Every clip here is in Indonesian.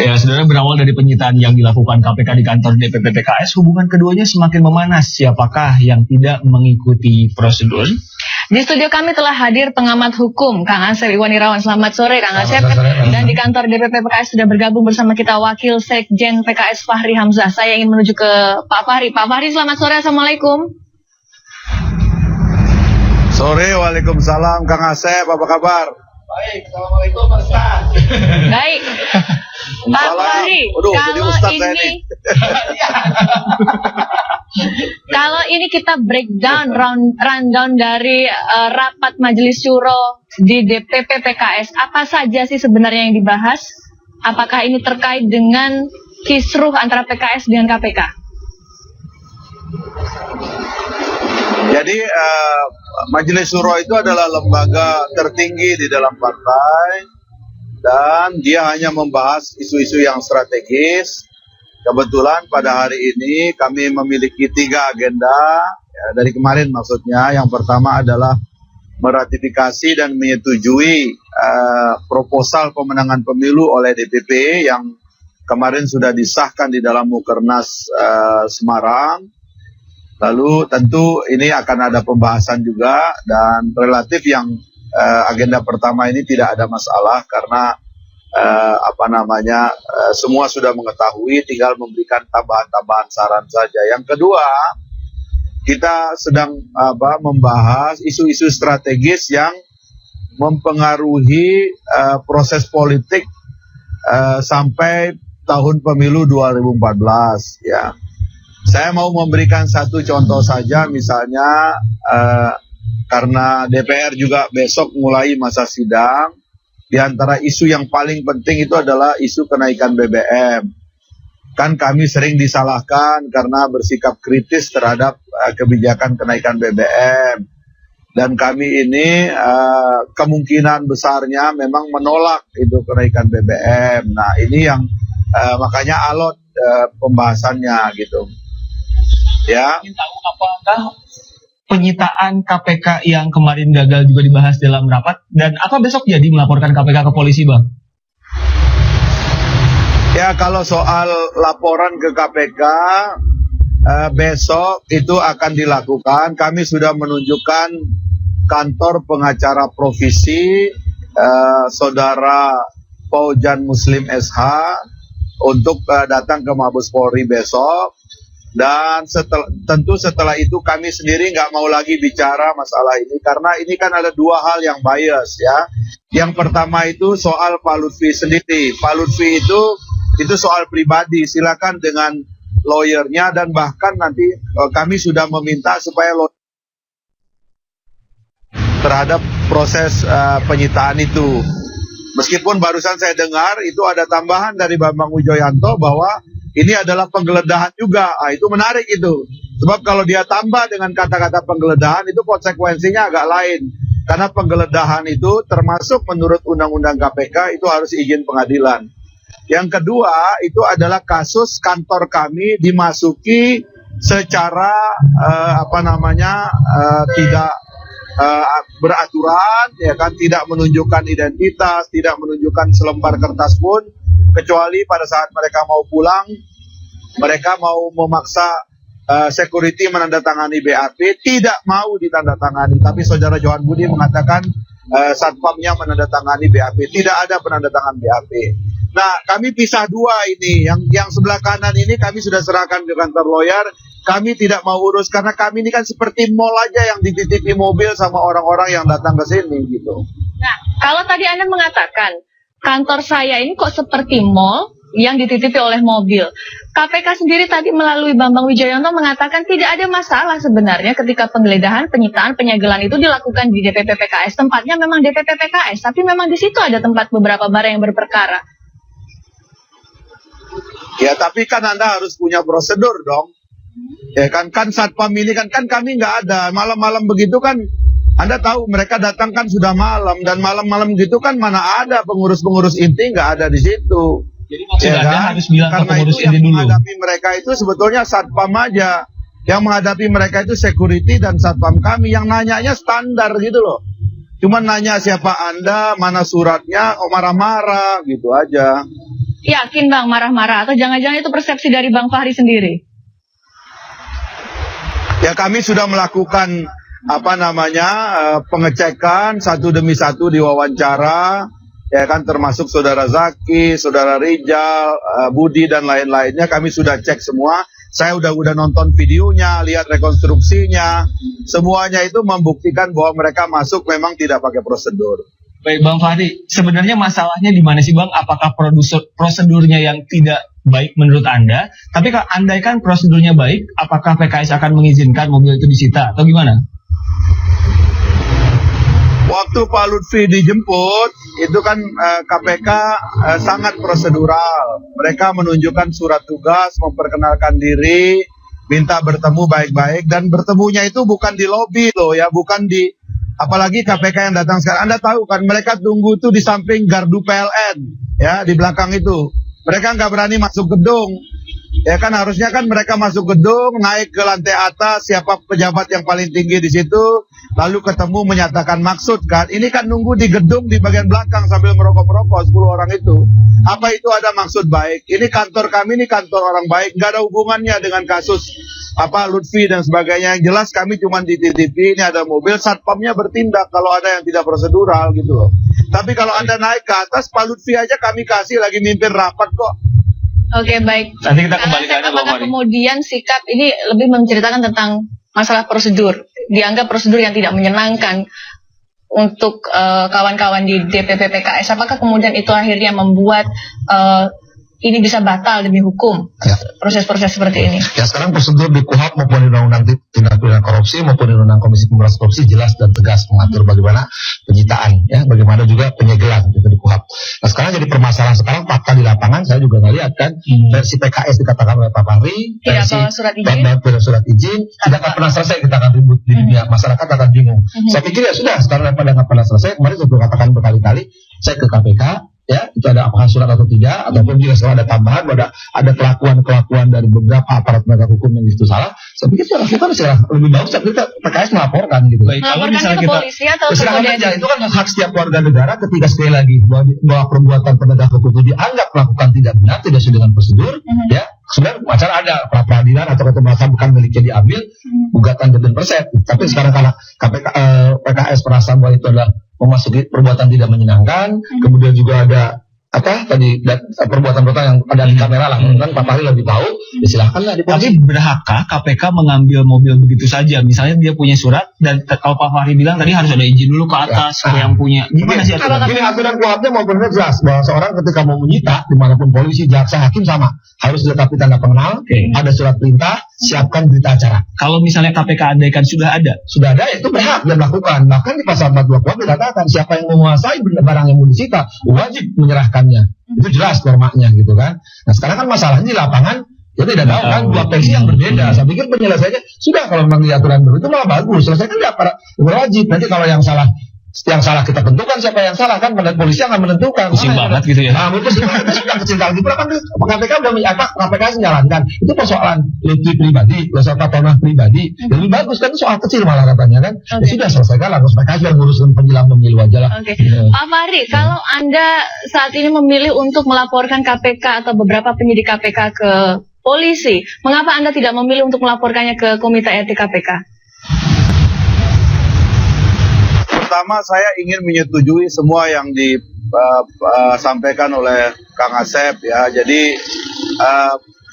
Ya, saudara, berawal dari penyitaan yang dilakukan KPK di kantor DPP PKS, hubungan keduanya semakin memanas. Siapakah yang tidak mengikuti prosedur? Di studio kami telah hadir pengamat hukum, Kang Asep Iwan Irawan. Selamat sore, Kang Asep. Dan di kantor DPP PKS sudah bergabung bersama kita Wakil Sekjen PKS Fahri Hamzah. Saya ingin menuju ke Pak Fahri. Pak Fahri, selamat sore. Assalamualaikum. Sore, waalaikumsalam, Kang Asep. Apa kabar? Baik, assalamualaikum Pak Ustaz. Baik. Pak Fahri, kalau ini kita breakdown, rundown dari rapat Majelis Syuro di DPP PKS, apa saja sih sebenarnya yang dibahas? Apakah ini terkait dengan kisruh antara PKS dengan KPK? Jadi Majelis Syuro itu adalah lembaga tertinggi di dalam partai dan dia hanya membahas isu-isu yang strategis. Kebetulan pada hari ini kami memiliki 3 agenda, ya, dari kemarin maksudnya. Yang pertama adalah meratifikasi dan menyetujui proposal pemenangan pemilu oleh DPP yang kemarin sudah disahkan di dalam Mukernas Semarang. Lalu tentu ini akan ada pembahasan juga, dan relatif yang agenda pertama ini tidak ada masalah karena semua sudah mengetahui, tinggal memberikan tambahan-tambahan saran saja. Yang kedua, kita sedang membahas isu-isu strategis yang mempengaruhi proses politik sampai tahun pemilu 2014, ya. Saya mau memberikan satu contoh saja, misalnya karena DPR juga besok mulai masa sidang, di antara isu yang paling penting itu adalah isu kenaikan BBM. Kan kami sering disalahkan karena bersikap kritis terhadap kebijakan kenaikan BBM. Dan kami ini kemungkinan besarnya memang menolak itu kenaikan BBM. Nah, ini yang makanya alot pembahasannya gitu. Ya. Ingin tahu apakah penyitaan KPK yang kemarin gagal juga dibahas dalam rapat, dan apa besok jadi melaporkan KPK ke polisi, Bang? Ya, kalau soal laporan ke KPK besok itu akan dilakukan. Kami sudah menunjukkan kantor pengacara provisi Saudara Paujan Muslim SH untuk datang ke Mabes Polri besok. Dan tentu setelah itu kami sendiri nggak mau lagi bicara masalah ini, karena ini kan ada 2 hal yang bias, ya. Yang pertama itu soal Pak Lutfi sendiri. Pak Lutfi itu soal pribadi, silakan dengan lawyernya, dan bahkan nanti kami sudah meminta supaya terhadap proses penyitaan itu. Meskipun barusan saya dengar itu ada tambahan dari Bambang Wijoyanto bahwa ini adalah penggeledahan juga. Itu menarik itu. Sebab kalau dia tambah dengan kata-kata penggeledahan, itu konsekuensinya agak lain. Karena penggeledahan itu termasuk menurut Undang-Undang KPK itu harus izin pengadilan. Yang kedua, itu adalah kasus kantor kami dimasuki secara tidak beraturan, ya kan, tidak menunjukkan identitas, tidak menunjukkan selembar kertas pun, kecuali pada saat mereka mau pulang, mereka mau memaksa security menandatangani BAP, tidak mau ditandatangani. Tapi Saudara Johan Budi mengatakan satpamnya menandatangani BAP, tidak ada penandatangan BAP. Nah, kami pisah 2 ini. Yang sebelah kanan ini kami sudah serahkan ke kantor lawyer. Kami tidak mau urus karena kami ini kan seperti mall aja yang dititipi mobil sama orang-orang yang datang ke sini gitu. Nah, kalau tadi Anda mengatakan kantor saya ini kok seperti mall yang dititipi oleh mobil. KPK sendiri tadi melalui Bambang Wijoyanto mengatakan tidak ada masalah sebenarnya ketika penggeledahan, penyitaan, penyegelan itu dilakukan di DPP PKS. Tempatnya memang DPP PKS, tapi memang di situ ada tempat beberapa barang yang berperkara. Ya, tapi kan Anda harus punya prosedur dong. Ya kan satpam ini kan kami nggak ada. Malam-malam begitu kan Anda tahu mereka datang kan sudah malam, dan malam-malam gitu kan mana ada pengurus-pengurus inti, nggak ada di situ. Jadi maksud Anda harus bilang ke pengurus inti dulu. Karena itu yang menghadapi mereka itu sebetulnya satpam aja. Yang menghadapi mereka itu security dan satpam kami. Yang nanyanya standar gitu loh. Cuma nanya siapa Anda, mana suratnya, marah-marah gitu aja. yakin Bang marah-marah atau jangan-jangan itu persepsi dari Bang Fahri sendiri? Ya kami sudah melakukan pengecekan satu demi satu di wawancara, ya kan, termasuk saudara Zaki, saudara Rijal, Budi dan lain-lainnya kami sudah cek semua. Saya udah nonton videonya, lihat rekonstruksinya, semuanya itu membuktikan bahwa mereka masuk memang tidak pakai prosedur. Baik Bang Fahri, sebenarnya masalahnya di mana sih Bang? Apakah prosedurnya yang tidak baik menurut Anda? Tapi kalau andaikan prosedurnya baik, apakah PKS akan mengizinkan mobil itu disita atau gimana? Waktu Pak Lutfi dijemput, itu kan KPK sangat prosedural. Mereka menunjukkan surat tugas, memperkenalkan diri, minta bertemu baik-baik, dan bertemunya itu bukan di lobi loh ya, bukan di, apalagi KPK yang datang sekarang. Anda tahu kan, mereka tunggu itu di samping gardu PLN, ya, di belakang itu. Mereka nggak berani masuk gedung. Ya kan, harusnya kan mereka masuk gedung, naik ke lantai atas, siapa pejabat yang paling tinggi di situ, lalu ketemu menyatakan maksud kan. Ini kan nunggu di gedung di bagian belakang sambil merokok-merokok 10 orang itu. Apa itu ada maksud baik? Ini kantor kami, ini kantor orang baik, nggak ada hubungannya dengan kasus Lutfi dan sebagainya. Yang jelas kami cuma dititipi, ini ada mobil, satpamnya bertindak kalau ada yang tidak prosedural gitu loh. Tapi kalau Anda naik ke atas, Pak Lutfi aja kami kasih lagi mimpin rapat kok. Oke, baik. Nanti kita kembali ke Anda, Bang apakah Fahri. kemudian sikap ini lebih menceritakan tentang masalah prosedur, dianggap prosedur yang tidak menyenangkan untuk kawan-kawan di DPP PKS. Apakah kemudian itu akhirnya membuat ini bisa batal demi hukum, ya, proses-proses seperti ini? Ya, sekarang prosedur di KUHP maupun di Undang-Undang Tindak Pidana Korupsi maupun di Undang Komisi Pemberantasan Korupsi jelas dan tegas mengatur bagaimana penyitaan, ya, bagaimana juga penyegelan itu di KUHP. Nah, sekarang jadi permasalahan sekarang fakta di lapangan saya juga nggak lihat kan, versi PKS dikatakan oleh Pak Fahri, tidak versi bawa surat izin, surat izin tidak akan pernah selesai, kita akan ribut di dunia, masyarakat akan bingung. Saya pikir ya sudah, sekarang pada nggak pernah selesai. Kemarin saya sudah katakan berkali-kali, saya ke KPK. Ya, itu ada apakah surat atau tidak, ataupun jika ada tambahan, ada kelakuan dari beberapa aparat penegak hukum yang itu salah, saya pikir itu lakukan lebih bagus. Kita PKS melaporkan gitu. Baik, kalau misalnya ke kita polisi atau silakan aja, itu kan hak setiap warga negara ketika sekali lagi bahwa perbuatan penegak hukum itu dianggap melakukan tidak benar, tidak sesuai dengan prosedur, ya sudah acara ada pra peradilan atau ketebasan bukan miliknya diambil, gugatan judicial perset. Tapi sekarang karena PKS merasa bahwa itu adalah memasuki perbuatan tidak menyenangkan, kemudian juga ada perbuatan yang ada di kamera lah, kan Pak Fahri lebih tahu, ya silakanlah di polisi. Tapi berhakkah KPK mengambil mobil begitu saja? Misalnya dia punya surat dan kalau Pak Fahri bilang tadi harus ada izin dulu ke atas ke yang punya. Gimana sih aturan? Ini aturan KUHP-nya maupun jelas bahwa seorang ketika mau menyita dimanapun polisi, jaksa, hakim sama harus dilengkapi tanda pengenal, ada surat perintah, siapkan berita acara. Kalau misalnya KPK andaikan sudah ada ya itu berhak dia melakukan. Bahkan di pasal 42 KUHP dikatakan siapa yang menguasai barang yang mau disita wajib menyerahkannya. Itu jelas normanya gitu kan. Nah sekarang kan masalahnya di lapangan ya tidak tahu kan dua versi yang berbeda. Saya pikir penyelesaiannya sudah kalau memang di aturan baru itu malah bagus. Selesaikan di aparat wajib. Nanti kalau yang salah kita tentukan siapa yang salah kan, pada polisi akan menentukan. Pusing banget gitu ya. Nah, itu sudah kecil kali itu kan KPK udah KPK menjalankan. Itu persoalan Lutfi pribadi, persoalan Tonah pribadi. Lebih bagus kan, soal kecil malah katanya kan. Ya sudah selesaikan lah, KPK yang ngurusin penjelang pemilu aja lah. Pak Fahri, kalau Anda saat ini memilih untuk melaporkan KPK atau beberapa penyidik KPK ke polisi, mengapa Anda tidak memilih untuk melaporkannya ke Komite Etik KPK? Pertama, saya ingin menyetujui semua yang disampaikan oleh Kang Asep ya. Jadi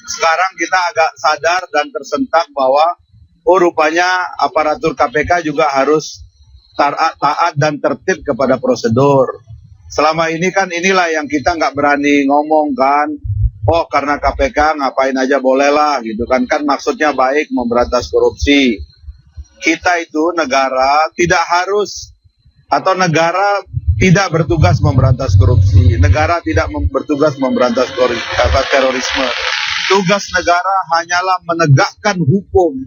sekarang kita agak sadar dan tersentak bahwa rupanya aparatur KPK juga harus taat dan tertib kepada prosedur. Selama ini kan inilah yang kita nggak berani ngomong kan. Oh karena KPK ngapain aja bolehlah gitu kan maksudnya baik memberantas korupsi. Kita itu negara tidak harus atau negara tidak bertugas memberantas korupsi, negara tidak bertugas memberantas terorisme. Tugas negara hanyalah menegakkan hukum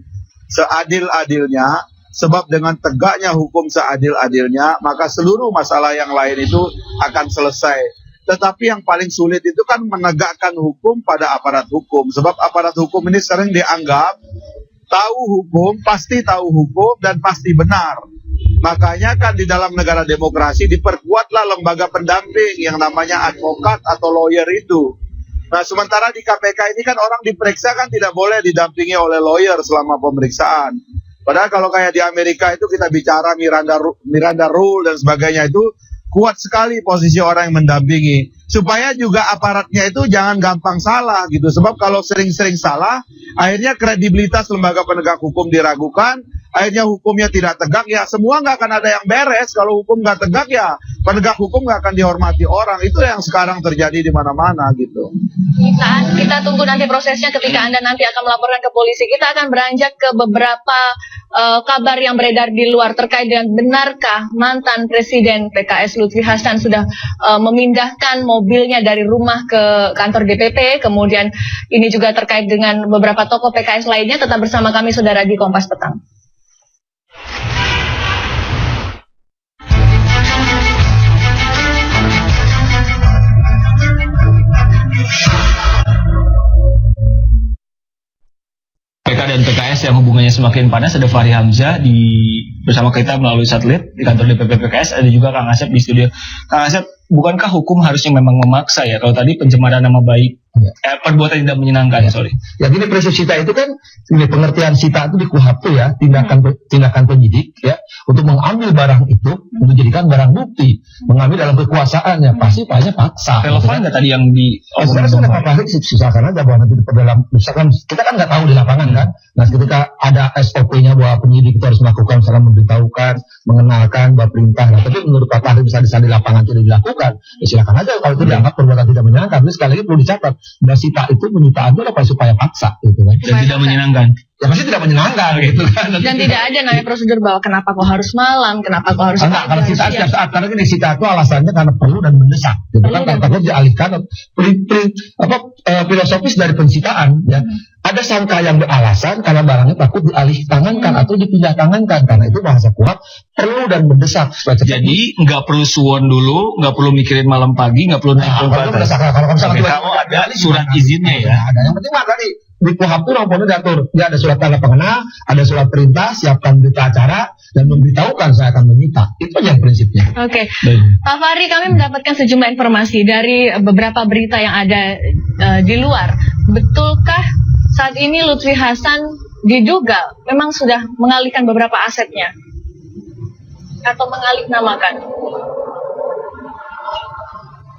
seadil-adilnya, sebab dengan tegaknya hukum seadil-adilnya, maka seluruh masalah yang lain itu akan selesai. Tetapi yang paling sulit itu kan menegakkan hukum pada aparat hukum, sebab aparat hukum ini sering dianggap tahu hukum, pasti tahu hukum, dan pasti benar. Makanya kan di dalam negara demokrasi diperkuatlah lembaga pendamping yang namanya advokat atau lawyer itu. Nah, sementara di KPK ini kan orang diperiksa kan tidak boleh didampingi oleh lawyer selama pemeriksaan. Padahal kalau kayak di Amerika itu kita bicara Miranda Rule dan sebagainya itu kuat sekali posisi orang yang mendampingi. Supaya juga aparatnya itu jangan gampang salah gitu. Sebab kalau sering-sering salah, akhirnya kredibilitas lembaga penegak hukum diragukan, akhirnya hukumnya tidak tegak, ya semua nggak akan ada yang beres. Kalau hukum nggak tegak, ya penegak hukum nggak akan dihormati orang. Itu yang sekarang terjadi di mana-mana gitu. Kita tunggu nanti prosesnya ketika Anda nanti akan melaporkan ke polisi. Kita akan beranjak ke beberapa kabar yang beredar di luar terkait dengan benarkah mantan Presiden PKS Lutfi Hasan sudah memindahkan mobilnya dari rumah ke kantor DPP. Kemudian ini juga terkait dengan beberapa tokoh PKS lainnya. Tetap bersama kami saudara di Kompas Petang. PK dan PKS yang hubungannya semakin panas, ada Fahri Hamzah bersama kita melalui satelit di kantor DPP PKS, ada juga Kang Asep di studio. Kang Asep, bukankah hukum harusnya memang memaksa ya? Kalau tadi pencemaran nama baik, perbuatan tidak menyenangkan, Ya gini, prinsip sita itu kan, ini pengertian sita itu di KUHP tuh ya, tindakan penyidik ya, untuk mengambil barang itu, untuk jadikan barang bukti, mengambil dalam kekuasaannya, pasti paksa. Relevan nggak tadi yang di? Sebenarnya sudah Pak sisakan aja bahwa nanti dalam, misalkan kita kan nggak tahu di lapangan kan, nah ketika ada SOP-nya bahwa penyidik itu harus melakukan, misalnya memberitahukan, mengenalkan, perintah, nah, tapi menurut Pak Fahri bisa di lapangan tidak dilakukan, ya silakan aja kalau itu dianggap perbuatan tidak menyenangkan. Tapi sekali lagi perlu dicatat, dan sita itu penyitaan itu apa supaya paksa gitu kan, dan tidak menyenangkan. Ya pasti tidak menyenangkan gitu kan. Dan tidak ada namanya prosedur bahwa kenapa kok harus malam, kenapa kok harus enggak, kalau sitaan setiap saat, karena ini sitaan itu alasannya karena perlu dan mendesak gitu kan, takutnya dialihkan filosofis dari pensitaan ya. Ada sangka yang beralasan karena barangnya takut dialih tangankan atau dipindah tangankan, karena itu bahasa kuat perlu dan mendesak. Jadi nggak perlu suwon dulu, nggak perlu mikirin malam pagi, nggak perlu naik kalau ada surat izinnya ya. Ada yang penting mah tadi di KUHP itu diatur, ya ada surat tanda pengenal, ada surat perintah, siapkan berita acara dan memberitahukan saya akan menyita. Itu yang prinsipnya. Oke. Pak Fahri, kami mendapatkan sejumlah informasi dari beberapa berita yang ada di luar. Betulkah saat ini Lutfi Hasan diduga memang sudah mengalihkan beberapa asetnya atau mengalih-namakan?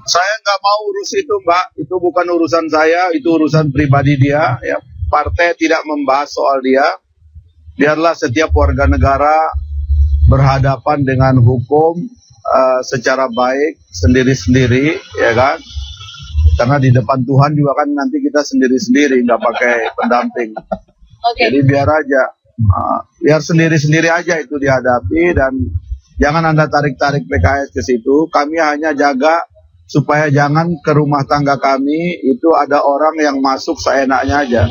Saya nggak mau urus itu, Mbak. Itu bukan urusan saya, itu urusan pribadi dia. Ya, partai tidak membahas soal dia. Biarlah setiap warga negara berhadapan dengan hukum secara baik sendiri-sendiri, ya kan? Karena di depan Tuhan juga kan nanti kita sendiri-sendiri, nggak pakai pendamping. Jadi biar aja, biar sendiri-sendiri aja itu dihadapi, dan jangan Anda tarik-tarik PKS ke situ. Kami hanya jaga supaya jangan ke rumah tangga kami itu ada orang yang masuk seenaknya aja.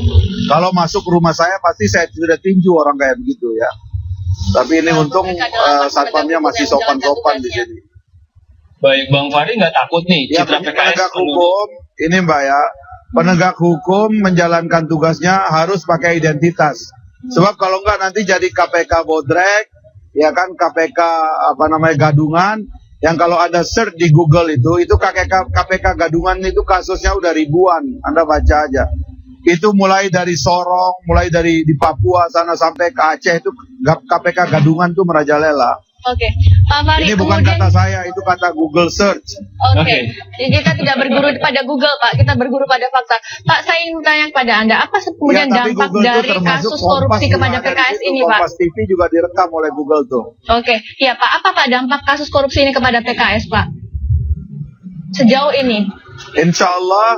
Kalau masuk rumah saya pasti saya sudah tinju orang kayak begitu ya. Tapi ini untung satpamnya masih sopan-sopan di sini. Baik, Bang Fahri nggak takut nih ya, citra PKS penegak hukum ini, Mbak ya, penegak hukum menjalankan tugasnya harus pakai identitas. Sebab kalau enggak nanti jadi KPK bodrek, ya kan, KPK gadungan, yang kalau Anda search di Google itu KPK gadungan itu kasusnya udah ribuan, Anda baca aja. Itu mulai dari Sorong, mulai dari di Papua sana sampai ke Aceh, itu KPK gadungan tuh merajalela. Oke, Pak Fahri, ini bukan kata saya, itu kata Google Search. Oke. Jadi kita tidak berguru pada Google, Pak. Kita berguru pada fakta. Pak, saya ingin bertanya kepada Anda, apa kemudian dampak Google dari kasus korupsi kepada PKS ini, Pak? Kompas TV juga direkam oleh Google tuh. Oke, ya Pak. Apa Pak dampak kasus korupsi ini kepada PKS, Pak? Sejauh ini? Insya Allah,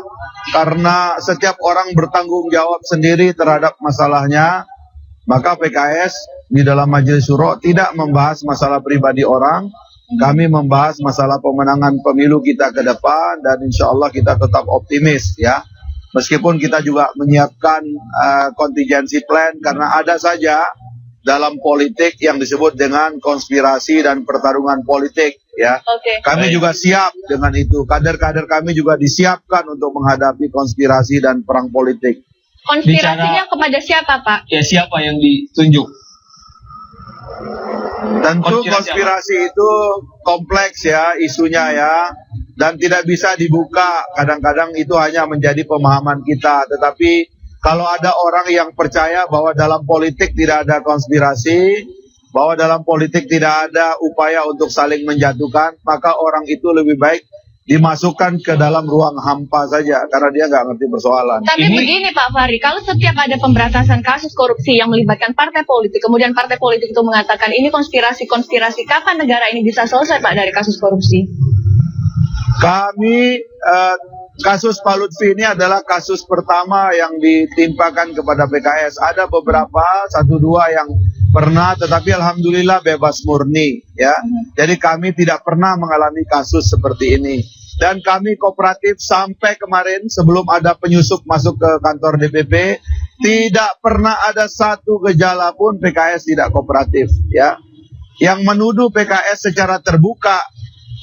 karena setiap orang bertanggung jawab sendiri terhadap masalahnya, maka PKS di dalam Majelis Syuro tidak membahas masalah pribadi orang. Kami membahas masalah pemenangan pemilu kita ke depan, dan insya Allah kita tetap optimis ya. Meskipun kita juga menyiapkan contingency plan, karena ada saja dalam politik yang disebut dengan konspirasi dan pertarungan politik ya. Kami juga siap dengan itu. Kader-kader kami juga disiapkan untuk menghadapi konspirasi dan perang politik. Konspirasinya kepada siapa, Pak? Ya, siapa yang ditunjuk? Tentu konspirasi itu kompleks ya isunya ya. dan tidak bisa dibuka. Kadang-kadang itu hanya menjadi pemahaman kita. Tetapi kalau ada orang yang percaya bahwa dalam politik tidak ada konspirasi, bahwa dalam politik tidak ada upaya untuk saling menjatuhkan, maka orang itu lebih baik dimasukkan ke dalam ruang hampa saja, karena dia nggak ngerti persoalan. Tapi begini Pak Fahri, kalau setiap ada pemberantasan kasus korupsi yang melibatkan partai politik, kemudian partai politik itu mengatakan ini konspirasi, kapan negara ini bisa selesai Pak dari kasus korupsi? Kami, kasus Pak Lutfi ini adalah kasus pertama yang ditimpakan kepada PKS. Ada beberapa, 1-2 yang pernah, tetapi alhamdulillah bebas murni, ya. Jadi kami tidak pernah mengalami kasus seperti ini. Dan kami kooperatif sampai kemarin sebelum ada penyusup masuk ke kantor DPP, tidak pernah ada satu gejala pun PKS tidak kooperatif, ya. Yang menuduh PKS secara terbuka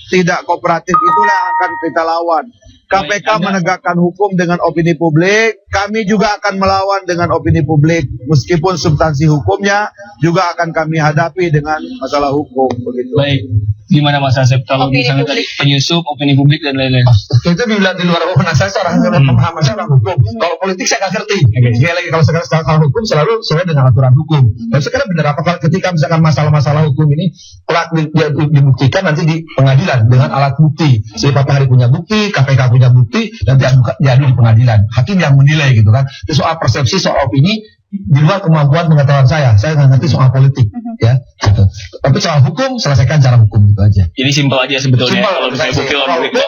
tidak kooperatif itulah yang akan kita lawan. KPK menegakkan hukum dengan opini publik, kami juga akan melawan dengan opini publik, meskipun substansi hukumnya juga akan kami hadapi dengan masalah hukum, begitu. Baik, gimana Mas Asep kalau Opini misalnya publik. tadi penyusup, opini publik dan lain-lain? Itu di luar wewenang saya seorang pemahaman saya tentang hukum. Kalau politik saya nggak ngerti. Sekali lagi kalau sekarang hukum selalu sesuai dengan aturan hukum. Dan sekarang benar apa ketika misalkan masalah-masalah hukum ini telah dibuktikan nanti di pengadilan dengan alat bukti. Si Pak Fahri punya bukti, KPK punya bukti, dan diadu di pengadilan. Hakim yang menilai gitu kan. Itu soal persepsi, soal opini di luar kemampuan pengetahuan saya nggak ngerti soal politik, ya. Gitu. Tapi soal hukum selesaikan cara hukum itu aja. Jadi simpel aja sebetulnya. Simpel, Kalau misalnya bukti lawan bukti.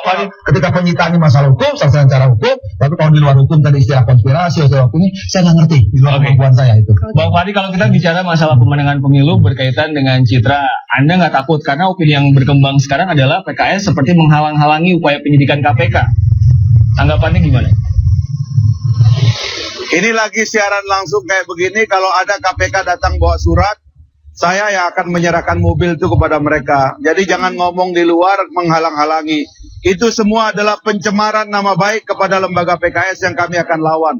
ketika penyitaan ini masalah hukum, selesaikan cara hukum. Tapi kalau di luar hukum tadi istilah konspirasi atau opini, saya nggak ngerti di luar kemampuan saya itu. Bang Fahri, kalau kita bicara masalah pemenangan pemilu berkaitan dengan citra, Anda nggak takut karena opini yang berkembang sekarang adalah PKS seperti menghalang-halangi upaya penyidikan KPK. Tanggapannya gimana? Ini lagi siaran langsung kayak begini, kalau ada KPK datang bawa surat, saya yang akan menyerahkan mobil itu kepada mereka. Jadi jangan ngomong di luar menghalang-halangi. Itu semua adalah pencemaran nama baik kepada lembaga PKS yang kami akan lawan.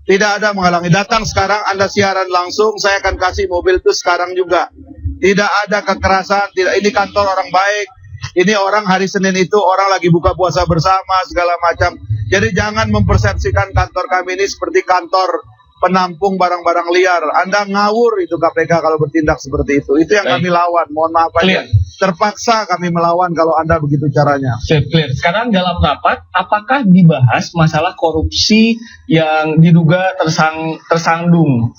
Tidak ada menghalangi. Datang sekarang Anda siaran langsung, saya akan kasih mobil itu sekarang juga. Tidak ada kekerasan, tidak. Ini kantor orang baik. Ini orang hari Senin itu orang lagi buka puasa bersama segala macam. Jadi jangan mempersepsikan kantor kami ini seperti kantor penampung barang-barang liar. Anda ngawur itu KPK kalau bertindak seperti itu. Itu yang kami lawan. Mohon maaf aja. Terpaksa kami melawan kalau Anda begitu caranya. Clear. Sekarang dalam rapat, apakah dibahas masalah korupsi yang diduga tersandung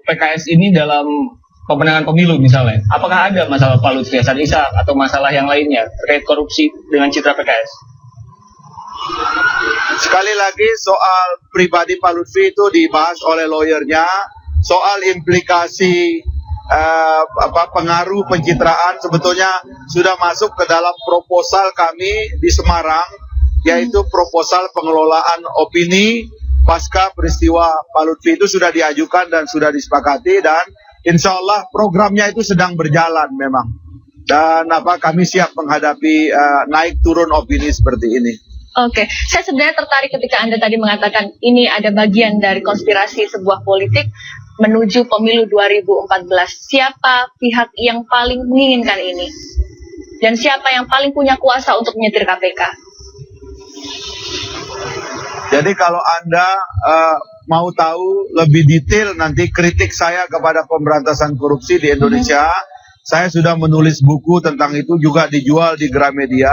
PKS ini dalam pemenangan pemilu misalnya? Apakah ada masalah Pak Lutfi Hasan Ishak atau masalah yang lainnya terkait korupsi dengan citra PKS? Sekali lagi soal pribadi Pak Lutfi itu dibahas oleh lawyernya. Soal implikasi pengaruh pencitraan sebetulnya sudah masuk ke dalam proposal kami di Semarang, yaitu proposal pengelolaan opini pasca peristiwa Pak Lutfi itu sudah diajukan dan sudah disepakati, dan insya Allah programnya itu sedang berjalan memang. Dan kami siap menghadapi naik turun opini seperti ini. Oke, saya sebenarnya tertarik ketika Anda tadi mengatakan ini ada bagian dari konspirasi sebuah politik menuju pemilu 2014. Siapa pihak yang paling menginginkan ini? Dan siapa yang paling punya kuasa untuk menyetir KPK? Jadi kalau Anda mau tahu lebih detail nanti kritik saya kepada pemberantasan korupsi di Indonesia, saya sudah menulis buku tentang itu, juga dijual di Gramedia.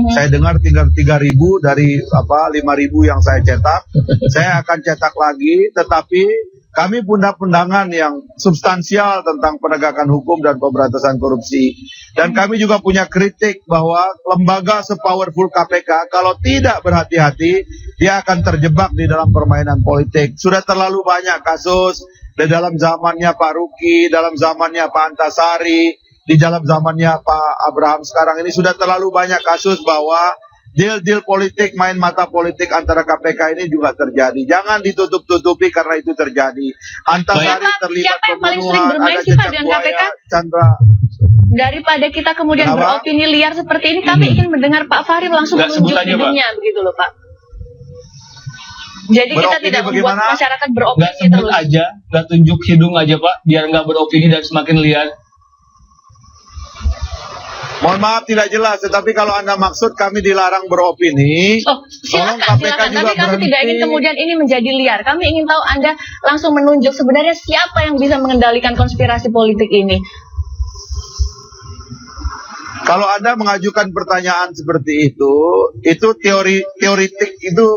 Saya dengar tinggal 3.000 dari 5.000 yang saya cetak. Saya akan cetak lagi, tetapi kami punya pandangan yang substansial tentang penegakan hukum dan pemberantasan korupsi. Dan kami juga punya kritik bahwa lembaga sepowerful KPK kalau tidak berhati-hati, dia akan terjebak di dalam permainan politik. Sudah terlalu banyak kasus di dalam zamannya Pak Ruki, dalam zamannya Pak Antasari, di dalam zamannya Pak Abraham sekarang ini sudah terlalu banyak kasus bahwa deal-deal politik, main mata politik antara KPK ini juga terjadi. Jangan ditutup-tutupi karena itu terjadi. Antasari terlibat pembunuhan, ada jejak buaya, Chandra. Daripada kita kemudian beropini liar seperti ini, kami ingin mendengar Pak Fahri langsung menunjuk hidungnya, begitu loh Pak. Jadi kita tidak membuat masyarakat beropini terus. Gak sebut aja, gak tunjuk hidung aja Pak, biar gak beropini dan semakin liar. Mohon maaf tidak jelas, tetapi kalau Anda maksud kami dilarang beropini, Oh, tolong silakan, KPK silakan. juga Tapi kami berhenti. tidak ingin kemudian ini menjadi liar. Kami ingin tahu Anda langsung menunjuk sebenarnya siapa yang bisa mengendalikan konspirasi politik ini. Kalau Anda mengajukan pertanyaan seperti itu teoritik itu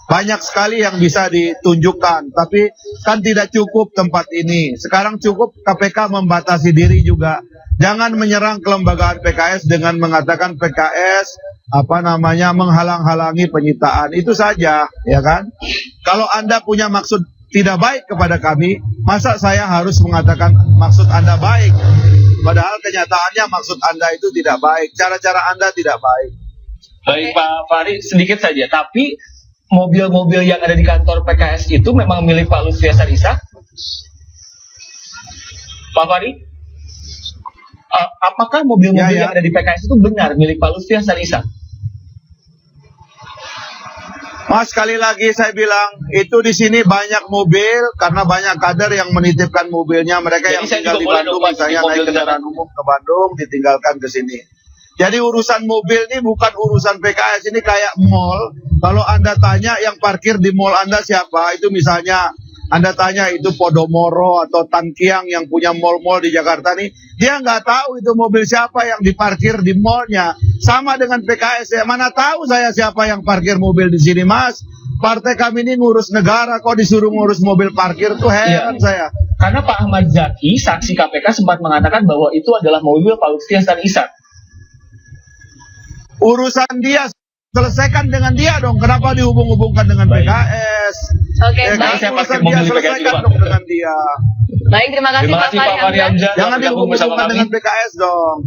banyak sekali yang bisa ditunjukkan, tapi kan tidak cukup tempat ini. Sekarang cukup KPK membatasi diri juga. Jangan menyerang kelembagaan PKS dengan mengatakan PKS menghalang-halangi penyitaan. Itu saja, ya kan? Kalau Anda punya maksud tidak baik kepada kami, masa saya harus mengatakan maksud Anda baik? Padahal kenyataannya maksud Anda itu tidak baik. Cara-cara Anda tidak baik. Baik Pak Fahri, sedikit saja. Tapi mobil-mobil yang ada di kantor PKS itu memang milik Pak Lutfi Hasan Ishak? Pak Fahri? Apakah mobil-mobil yang ada di PKS itu benar milik Pak Lutfi Hasan Ishak? Mas, sekali lagi saya bilang, itu di sini banyak mobil karena banyak kader yang menitipkan mobilnya. Mereka Jadi yang saya tinggal juga di boleh Bandung, dong, Pak, misalnya di mobil naik kendaraan umum ke Bandung, ditinggalkan ke sini. Jadi urusan mobil ini bukan urusan PKS, ini kayak mall. Kalau Anda tanya yang parkir di mall Anda siapa, itu misalnya Anda tanya itu Podomoro atau Tan Kiang yang punya mall-mall di Jakarta nih, dia nggak tahu itu mobil siapa yang diparkir di mallnya. Sama dengan PKS, ya mana tahu saya siapa yang parkir mobil di sini, Mas. Partai kami ini ngurus negara, kok disuruh ngurus mobil parkir, tuh heran saya. Karena Pak Ahmad Zaki, saksi KPK sempat mengatakan bahwa itu adalah mobil Pak Lutfi Hasan Ishak. Urusan dia, selesaikan dengan dia dong. Kenapa dihubung-hubungkan dengan Baik. PKS? Oke, Ya kan, baik. saya urusan parkir dia mobil di PKS selesaikan dulu, Pak. dong dengan dia. Baik, terima kasih Terima Pak kasih Pak Fahri Fahri Hamzah. Hamzah. Jangan bergabung bersama dihubung-hubungkan kami. dengan PKS dong.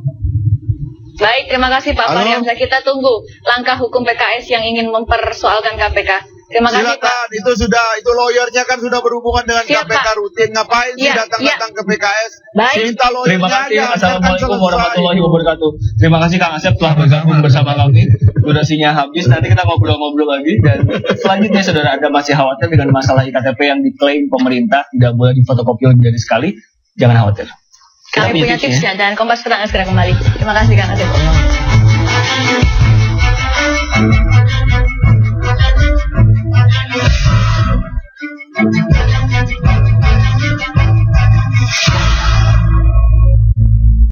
Baik, terima kasih Pak Halo. Fahri Hamzah. Kita tunggu langkah hukum PKS yang ingin mempersoalkan KPK. Terima kasih Pak. Silakan, itu lawyernya kan sudah berhubungan dengan Siap, KPK Pak. rutin. Ngapain sih Iya, datang-datang ke PKS? Baik. Minta Terima lawyernya kasih. aja. Assalamualaikum warahmatullahi wabarakatuh. Terima kasih Kang Asep telah bergabung bersama kami. Durasinya habis, nanti kita ngobrol-ngobrol lagi. Dan selanjutnya saudara Anda masih khawatir dengan masalah IKTP yang diklaim pemerintah tidak boleh difotokopi lebih dari sekali, jangan khawatir. Kita Kami punya tipsnya dan Kompas Petang segera kembali. Terima kasih Kang Asep.